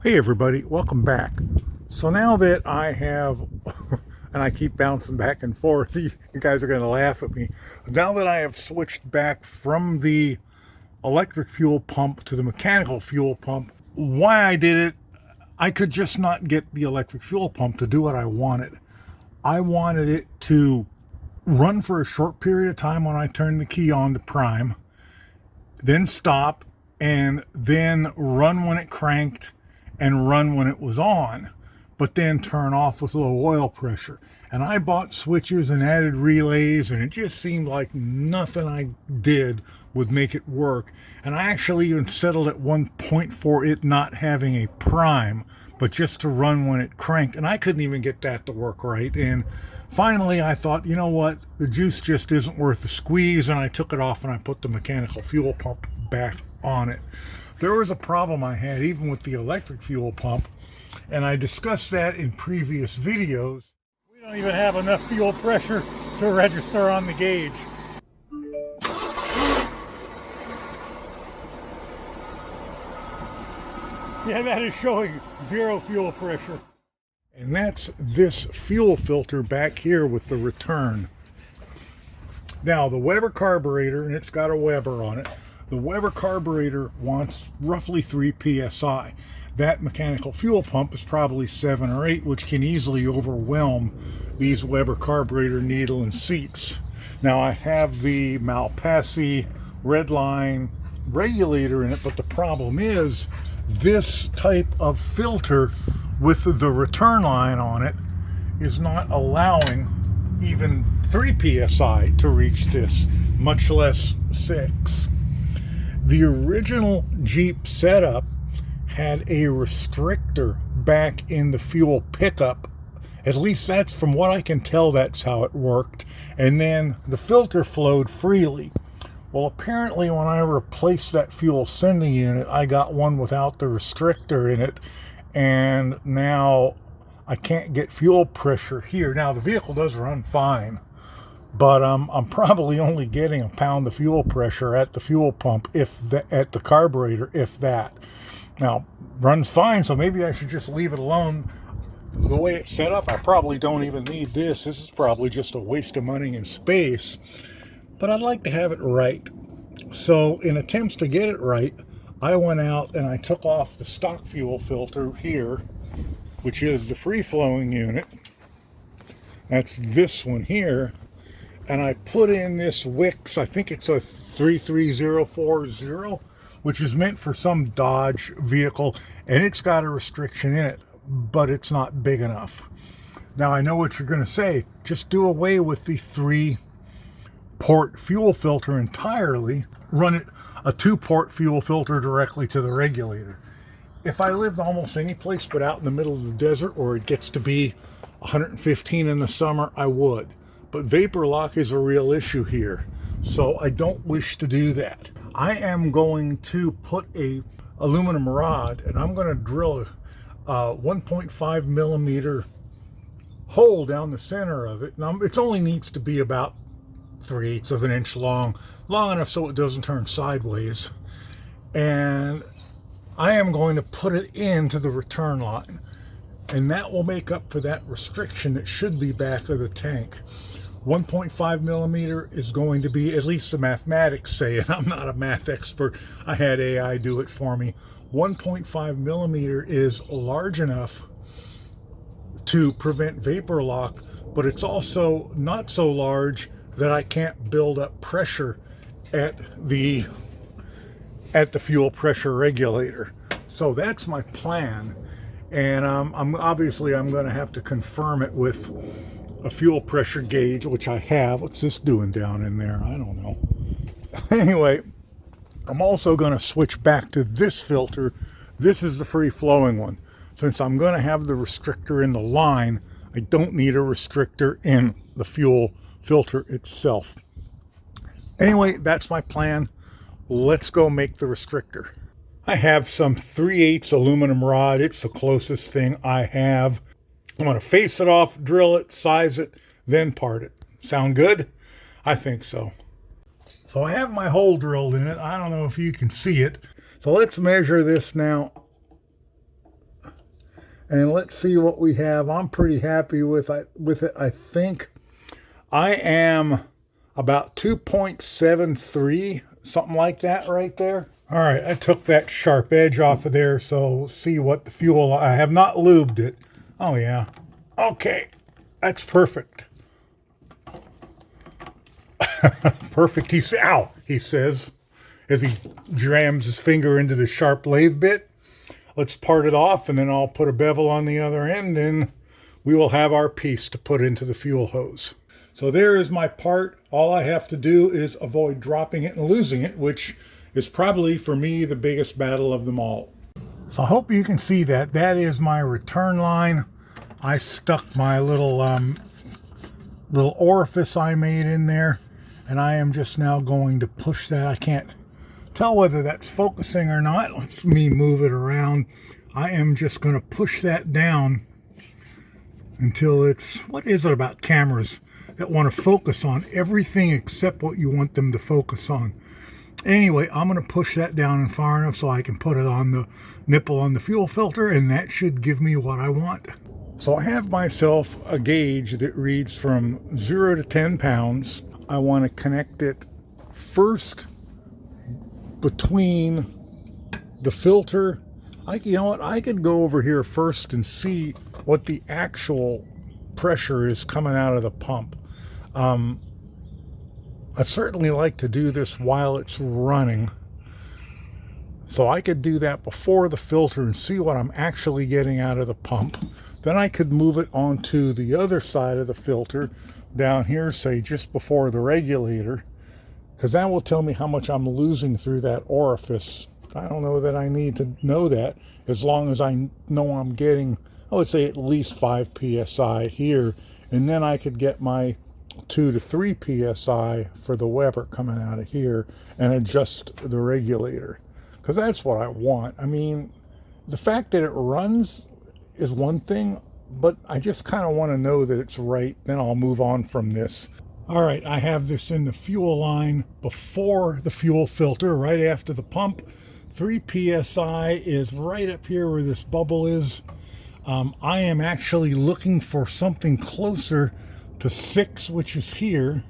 Hey everybody, welcome back. So now that I have, and I keep bouncing back and forth, you guys are going to laugh at me. Now that I have switched back from the electric fuel pump to the mechanical fuel pump, why I did it, I could just not get the electric fuel pump to do what I wanted. I wanted it to run for a short period of time when I turn the key on to prime, then stop, and then run when it cranked and run when it was on, but then turn off with low oil pressure. And I bought switches and added relays, and it just seemed like nothing I did would make it work. And I actually even settled at one point for it not having a prime, but just to run when it cranked. And I couldn't even get that to work right. And finally I thought, you know what, the juice just isn't worth the squeeze, and I took it off and I put the mechanical fuel pump back on it. There was a problem I had even with the electric fuel pump, and I discussed that in previous videos. We don't even have enough fuel pressure to register on the gauge. Yeah, that is showing zero fuel pressure. And that's this fuel filter back here with the return. Now the Weber carburetor, and it's got a Weber on it, the Weber carburetor wants roughly 3 psi. That mechanical fuel pump is probably 7 or 8, which can easily overwhelm these Weber carburetor needle and seats. Now I have the Malpassi Redline regulator in it, but the problem is this type of filter with the return line on it is not allowing even 3 psi to reach this, much less 6. The original Jeep setup had a restrictor back in the fuel pickup. At least that's, from what I can tell, that's how it worked. And then the filter flowed freely. Well, apparently when I replaced that fuel sending unit, I got one without the restrictor in it, and now I can't get fuel pressure here. Now the vehicle does run fine, but I'm probably only getting a pound of fuel pressure at the fuel pump, at the carburetor, if that. Now, runs fine, so maybe I should just leave it alone. The way it's set up, I probably don't even need this. This is probably just a waste of money and space, but I'd like to have it right. So in attempts to get it right, I went out and I took off the stock fuel filter here, which is the free-flowing unit. That's this one here. And I put in this Wix, I think it's a 33040, which is meant for some Dodge vehicle, and it's got a restriction in it, but it's not big enough. Now I know what you're going to say, just do away with the 3-port fuel filter entirely, run it a 2-port fuel filter directly to the regulator. If I lived almost any place but out in the middle of the desert where it gets to be 115 in the summer, I would. But vapor lock is a real issue here, so I don't wish to do that. I am going to put a aluminum rod, and I'm going to drill a 1.5 millimeter hole down the center of it. Now it only needs to be about 3/8 of an inch long enough so it doesn't turn sideways. And I am going to put it into the return line, and that will make up for that restriction that should be back of the tank. 1.5 millimeter is going to be, at least the mathematics say, and I'm not a math expert, I had AI do it for me. 1.5 millimeter is large enough to prevent vapor lock, but it's also not so large that I can't build up pressure at the fuel pressure regulator. So that's my plan, and I'm going to have to confirm it with a fuel pressure gauge, which I have. What's this doing down in there? I don't know. Anyway, I'm also going to switch back to this filter. This is the free flowing one. Since I'm going to have the restrictor in the line, I don't need a restrictor in the fuel filter itself. Anyway, that's my plan. Let's go make the restrictor. I have some 3/8 aluminum rod. It's the closest thing I have. I'm going to face it off, drill it, size it, then part it. Sound good? I think so. So I have my hole drilled in it. I don't know if you can see it. So let's measure this now. And let's see what we have. I'm pretty happy with it. I think I am about 2.73, something like that right there. All right, I took that sharp edge off of there, so see what the fuel, I have not lubed it. Oh yeah, okay, that's perfect. Perfect, he says, as he jams his finger into the sharp lathe bit. Let's part it off, and then I'll put a bevel on the other end, and we will have our piece to put into the fuel hose. So there is my part. All I have to do is avoid dropping it and losing it, which is probably, for me, the biggest battle of them all. So I hope you can see that. That is my return line. I stuck my little orifice I made in there, and I am just now going to push that. I can't tell whether that's focusing or not. Let me move it around. I am just going to push that down until it's, what is it about cameras that want to focus on everything except what you want them to focus on? Anyway, I'm going to push that down and far enough so I can put it on the nipple on the fuel filter, and that should give me what I want. So I have myself a gauge that reads from 0 to 10 pounds. I want to connect it first between the filter. You know what, I could go over here first and see what the actual pressure is coming out of the pump. I'd certainly like to do this while it's running, so I could do that before the filter and see what I'm actually getting out of the pump. Then I could move it onto the other side of the filter down here, say just before the regulator, because that will tell me how much I'm losing through that orifice. I don't know that I need to know that, as long as I know I'm getting, I would say, at least 5 psi here, and then I could get my 2 to 3 psi for the Weber coming out of here and adjust the regulator, because that's what I want. I mean, the fact that it runs is one thing, but I just kind of want to know that it's right. Then I'll move on from this. All right, I have this in the fuel line before the fuel filter, right after the pump. 3 psi is right up here where this bubble is. I am actually looking for something closer to 6, which is here.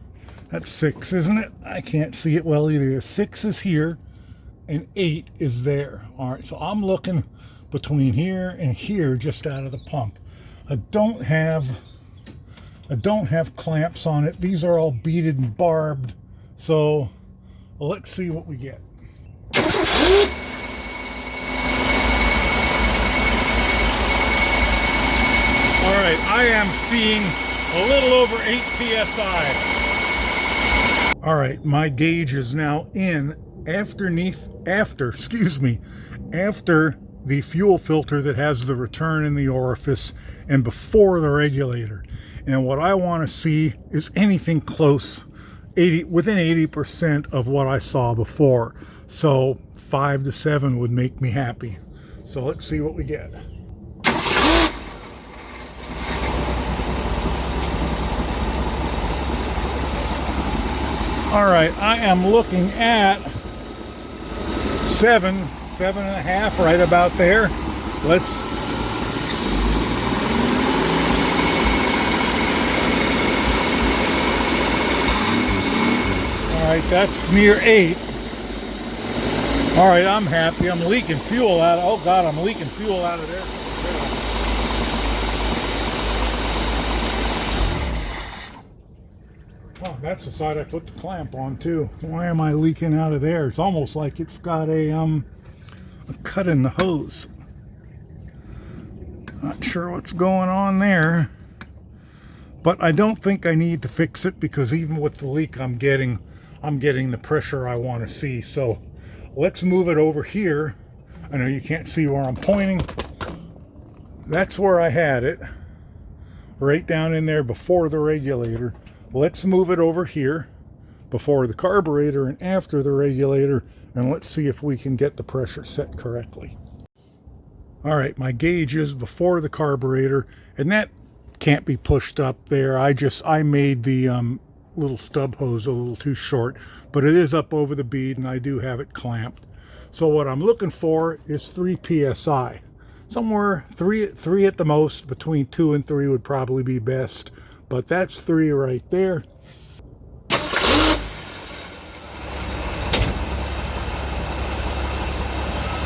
That's 6, isn't it? I can't see it well either. 6 is here and 8 is there. All right, so I'm looking between here and here, just out of the pump. I don't have clamps on it. These are all beaded and barbed. So let's see what we get. All right, I am seeing a little over 8 psi. All right, my gauge is now in after the fuel filter that has the return in the orifice and before the regulator. And what I want to see is anything close, within 80% of what I saw before. So 5 to 7 would make me happy. So let's see what we get. All right, I am looking at 7.5, right about there. All right, that's near 8. All right, I'm happy. I'm leaking fuel out. Oh God, I'm leaking fuel out of there. Oh, that's the side I put the clamp on too. Why am I leaking out of there? It's almost like it's got a cut in the hose. Not sure what's going on there, but I don't think I need to fix it, because even with the leak I'm getting the pressure I want to see. So let's move it over here. I know you can't see where I'm pointing. That's where I had it, right down in there before the regulator. Let's move it over here before the carburetor and after the regulator, and let's see if we can get the pressure set correctly. All right, my gauge is before the carburetor, and that can't be pushed up there. I made the little stub hose a little too short, but it is up over the bead, and I do have it clamped. So what I'm looking for is 3 psi. somewhere three at the most. Between 2 and 3 would probably be best, but that's 3 right there.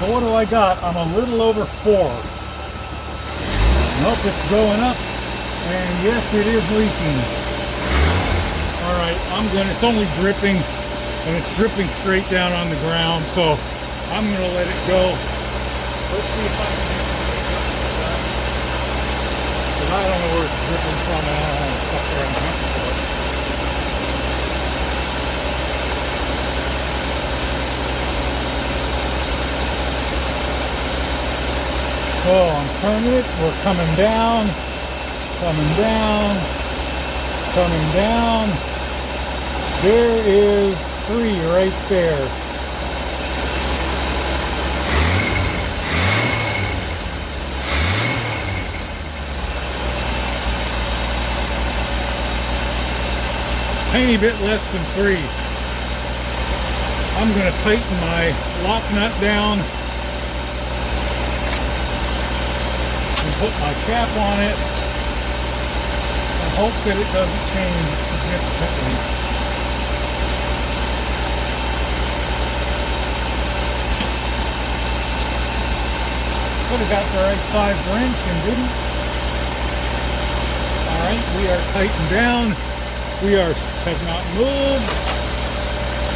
So what do I got? I'm a little over 4. Nope, it's going up, and yes, it is leaking. All right, it's only dripping, and it's dripping straight down on the ground, so I'm gonna let it go. Let's see if I can get it, because I don't know where it's dripping from, and I don't want to stuff around the for it. So I'm turning it, we're coming down, coming down, coming down. There is 3 right there. Tiny bit less than 3. I'm going to tighten my lock nut down and put my cap on it and hope that it doesn't change significantly. Could have got the right size wrench and didn't. Alright, we are tightened down. We have not moved.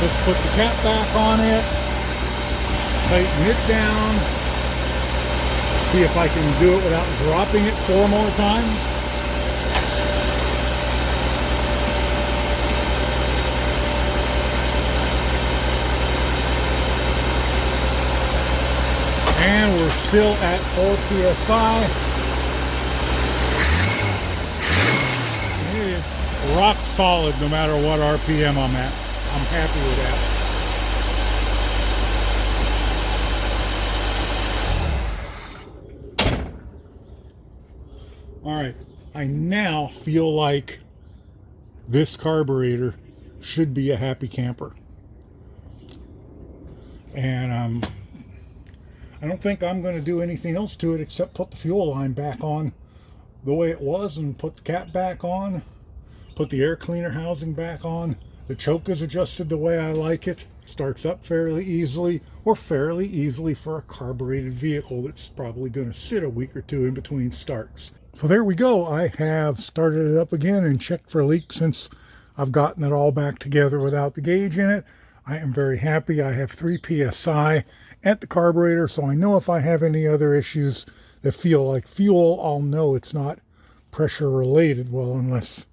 Let's put the cap back on it. Tighten it down. See if I can do it without dropping it 4 more times. And we're still at 4 psi. It is rock solid no matter what RPM I'm at. I'm happy with that. All right, I now feel like this carburetor should be a happy camper. And I don't think I'm going to do anything else to it except put the fuel line back on the way it was and put the cap back on, put the air cleaner housing back on. The choke is adjusted the way I like it. Starts up fairly easily, or fairly easily for a carbureted vehicle that's probably going to sit a week or 2 in between starts. So there we go. I have started it up again and checked for leaks since I've gotten it all back together without the gauge in it. I am very happy. I have 3 psi at the carburetor, so I know if I have any other issues that feel like fuel, I'll know it's not pressure related. Well, unless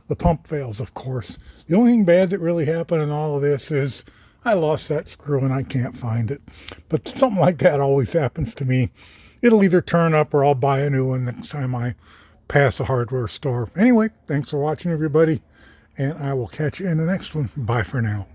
the pump fails, of course. The only thing bad that really happened in all of this is I lost that screw and I can't find it. But something like that always happens to me. It'll either turn up or I'll buy a new one next time I pass a hardware store. Anyway, thanks for watching, everybody, and I will catch you in the next one. Bye for now.